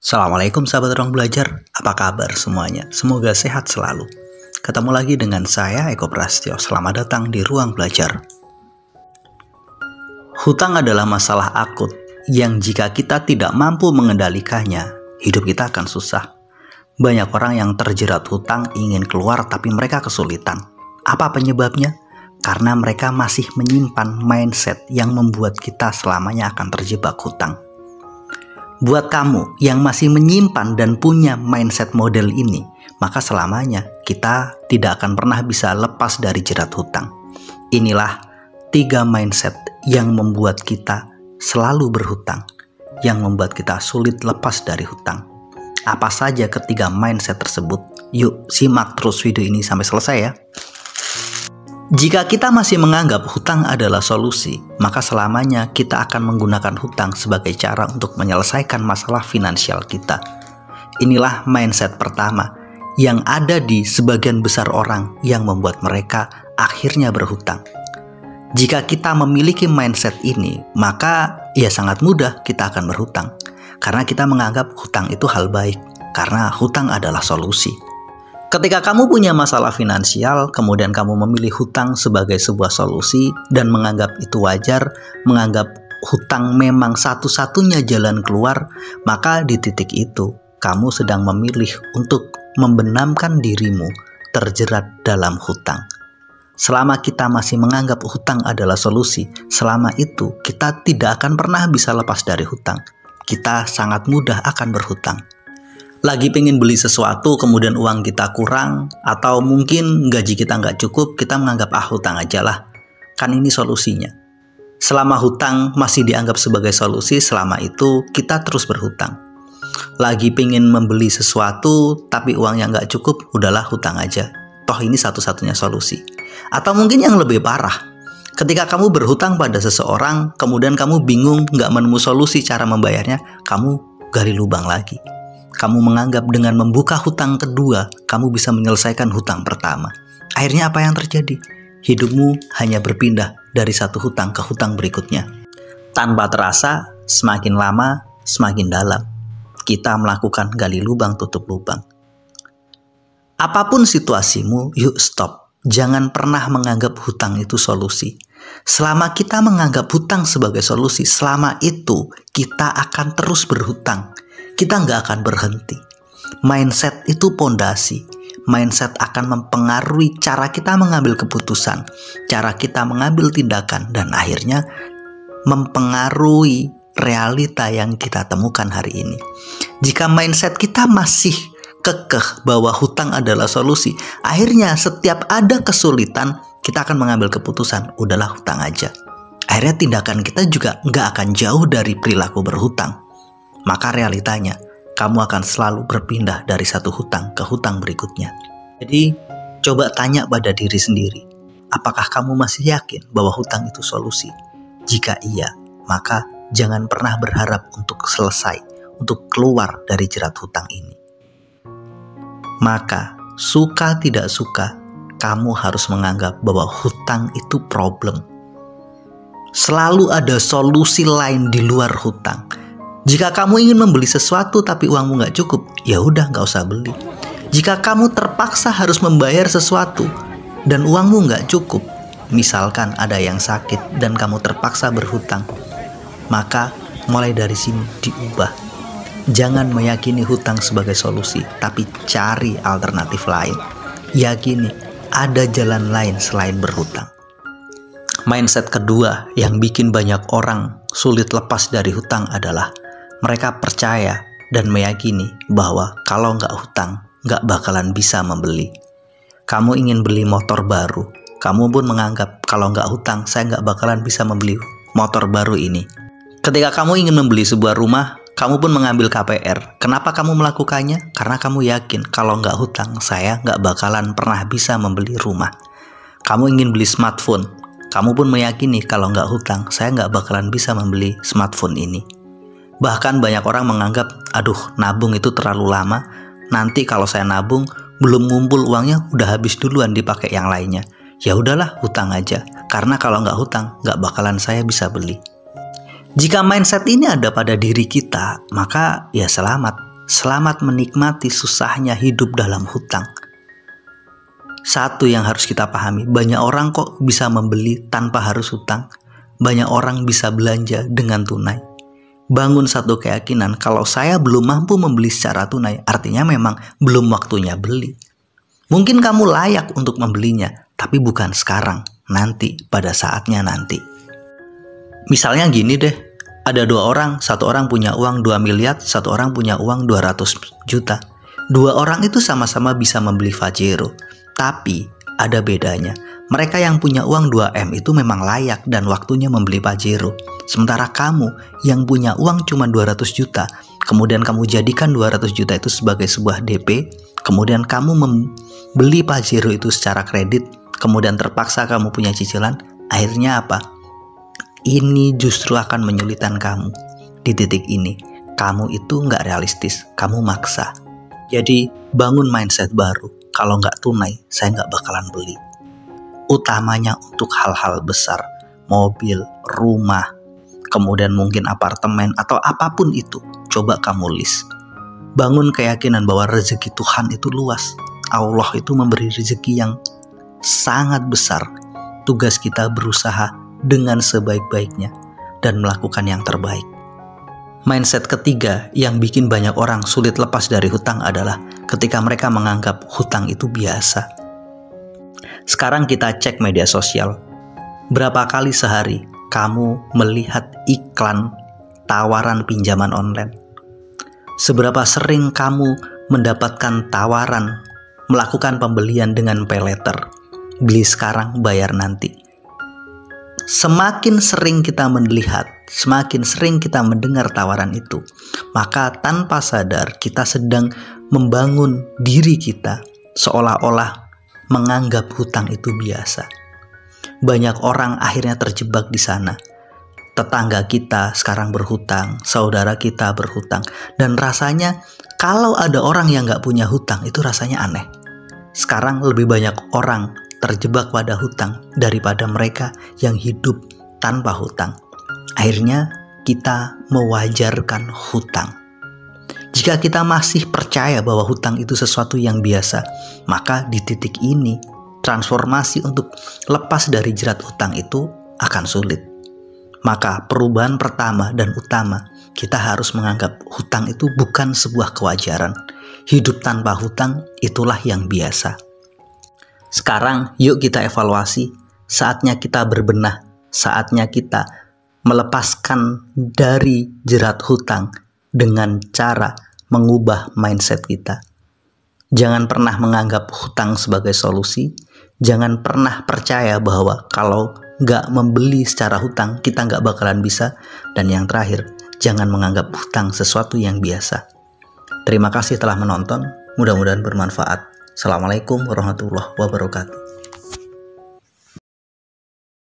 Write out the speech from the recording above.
Assalamualaikum sahabat ruang belajar, apa kabar semuanya? Semoga sehat selalu. Ketemu lagi dengan saya Eko Prastyo, selamat datang di ruang belajar. Hutang adalah masalah akut yang jika kita tidak mampu mengendalikannya, hidup kita akan susah. Banyak orang yang terjerat hutang ingin keluar tapi mereka kesulitan. Apa penyebabnya? Karena mereka masih menyimpan mindset yang membuat kita selamanya akan terjebak hutang. Buat kamu yang masih menyimpan dan punya mindset model ini, maka selamanya kita tidak akan pernah bisa lepas dari jerat hutang. Inilah 3 mindset yang membuat kita selalu berhutang, yang membuat kita sulit lepas dari hutang. Apa saja ketiga mindset tersebut? Yuk simak terus video ini sampai selesai ya. Jika kita masih menganggap hutang adalah solusi, maka selamanya kita akan menggunakan hutang sebagai cara untuk menyelesaikan masalah finansial kita. Inilah mindset pertama yang ada di sebagian besar orang yang membuat mereka akhirnya berhutang. Jika kita memiliki mindset ini, maka ya sangat mudah kita akan berhutang. Karena kita menganggap hutang itu hal baik, karena hutang adalah solusi. Ketika kamu punya masalah finansial, kemudian kamu memilih hutang sebagai sebuah solusi dan menganggap itu wajar, menganggap hutang memang satu-satunya jalan keluar, maka di titik itu kamu sedang memilih untuk membenamkan dirimu terjerat dalam hutang. Selama kita masih menganggap hutang adalah solusi, selama itu kita tidak akan pernah bisa lepas dari hutang. Kita sangat mudah akan berhutang. Lagi pengen beli sesuatu kemudian uang kita kurang, atau mungkin gaji kita nggak cukup, kita menganggap hutang aja lah, kan ini solusinya. Selama hutang masih dianggap sebagai solusi, selama itu kita terus berhutang. Lagi pengen membeli sesuatu tapi uangnya nggak cukup, udahlah hutang aja, toh ini satu-satunya solusi. Atau mungkin yang lebih parah, ketika kamu berhutang pada seseorang kemudian kamu bingung nggak menemu solusi cara membayarnya, kamu gali lubang lagi. Kamu menganggap dengan membuka hutang kedua, kamu bisa menyelesaikan hutang pertama. Akhirnya apa yang terjadi? Hidupmu hanya berpindah dari satu hutang ke hutang berikutnya. Tanpa terasa, semakin lama, semakin dalam. Kita melakukan gali lubang, tutup lubang. Apapun situasimu, yuk stop. Jangan pernah menganggap hutang itu solusi. Selama kita menganggap hutang sebagai solusi, selama itu kita akan terus berhutang. Kita nggak akan berhenti. Mindset itu pondasi. Mindset akan mempengaruhi cara kita mengambil keputusan, cara kita mengambil tindakan, dan akhirnya mempengaruhi realita yang kita temukan hari ini. Jika mindset kita masih kekeh bahwa hutang adalah solusi, akhirnya setiap ada kesulitan, kita akan mengambil keputusan, udahlah hutang aja. Akhirnya tindakan kita juga nggak akan jauh dari perilaku berhutang. Maka realitanya, kamu akan selalu berpindah dari satu hutang ke hutang berikutnya. Jadi, coba tanya pada diri sendiri, apakah kamu masih yakin bahwa hutang itu solusi? Jika iya, maka jangan pernah berharap untuk selesai, untuk keluar dari jerat hutang ini. Maka, suka tidak suka, kamu harus menganggap bahwa hutang itu problem. Selalu ada solusi lain di luar hutang. Jika kamu ingin membeli sesuatu tapi uangmu nggak cukup, ya udah nggak usah beli. Jika kamu terpaksa harus membayar sesuatu dan uangmu nggak cukup, misalkan ada yang sakit dan kamu terpaksa berhutang, maka mulai dari sini diubah. Jangan meyakini hutang sebagai solusi, tapi cari alternatif lain. Yakini ada jalan lain selain berhutang. Mindset kedua yang bikin banyak orang sulit lepas dari hutang adalah mereka percaya dan meyakini bahwa kalau nggak hutang, nggak bakalan bisa membeli. Kamu ingin beli motor baru, kamu pun menganggap kalau nggak hutang, saya nggak bakalan bisa membeli motor baru ini. Ketika kamu ingin membeli sebuah rumah, kamu pun mengambil KPR. Kenapa kamu melakukannya? Karena kamu yakin kalau nggak hutang, saya nggak bakalan pernah bisa membeli rumah. Kamu ingin beli smartphone, kamu pun meyakini kalau nggak hutang, saya nggak bakalan bisa membeli smartphone ini. Bahkan banyak orang menganggap, aduh nabung itu terlalu lama, nanti kalau saya nabung, belum ngumpul uangnya udah habis duluan dipakai yang lainnya. Ya udahlah hutang aja, karena kalau nggak hutang, nggak bakalan saya bisa beli. Jika mindset ini ada pada diri kita, maka ya selamat. Selamat menikmati susahnya hidup dalam hutang. Satu yang harus kita pahami, banyak orang kok bisa membeli tanpa harus hutang. Banyak orang bisa belanja dengan tunai. Bangun satu keyakinan, kalau saya belum mampu membeli secara tunai, artinya memang belum waktunya beli. Mungkin kamu layak untuk membelinya, tapi bukan sekarang, nanti, pada saatnya nanti. Misalnya gini deh, ada dua orang, satu orang punya uang 2 miliar, satu orang punya uang 200 juta. Dua orang itu sama-sama bisa membeli Pajero, tapi ada bedanya. Mereka yang punya uang 2M itu memang layak dan waktunya membeli Pajero. Sementara kamu yang punya uang cuma 200 juta, kemudian kamu jadikan 200 juta itu sebagai sebuah DP, kemudian kamu membeli Pajero itu secara kredit, kemudian terpaksa kamu punya cicilan, akhirnya apa? Ini justru akan menyulitkan kamu. Di titik ini, kamu itu nggak realistis, kamu maksa. Jadi, bangun mindset baru. Kalau nggak tunai, saya nggak bakalan beli. Utamanya untuk hal-hal besar, mobil, rumah, kemudian mungkin apartemen atau apapun itu, coba kamu list. Bangun keyakinan bahwa rezeki Tuhan itu luas. Allah itu memberi rezeki yang sangat besar. Tugas kita berusaha dengan sebaik-baiknya dan melakukan yang terbaik. Mindset ketiga yang bikin banyak orang sulit lepas dari hutang adalah ketika mereka menganggap hutang itu biasa. Sekarang kita cek media sosial. Berapa kali sehari kamu melihat iklan tawaran pinjaman online? Seberapa sering kamu mendapatkan tawaran melakukan pembelian dengan pay letter? Beli sekarang, bayar nanti. Semakin sering kita melihat, semakin sering kita mendengar tawaran itu, maka tanpa sadar kita sedang membangun diri kita seolah-olah menganggap hutang itu biasa. Banyak orang akhirnya terjebak di sana. Tetangga kita sekarang berhutang, saudara kita berhutang, dan rasanya kalau ada orang yang gak punya hutang itu rasanya aneh. Sekarang lebih banyak orang terjebak pada hutang daripada mereka yang hidup tanpa hutang. Akhirnya kita mewajarkan hutang. Jika kita masih percaya bahwa hutang itu sesuatu yang biasa, maka di titik ini transformasi untuk lepas dari jerat hutang itu akan sulit. Maka perubahan pertama dan utama, kita harus menganggap hutang itu bukan sebuah kewajaran. Hidup tanpa hutang itulah yang biasa. Sekarang yuk kita evaluasi, saatnya kita berbenah, saatnya kita melepaskan dari jerat hutang dengan cara mengubah mindset kita. Jangan pernah menganggap hutang sebagai solusi, jangan pernah percaya bahwa kalau nggak membeli secara hutang kita nggak bakalan bisa, dan yang terakhir, jangan menganggap hutang sesuatu yang biasa. Terima kasih telah menonton, mudah-mudahan bermanfaat. Assalamualaikum warahmatullahi wabarakatuh.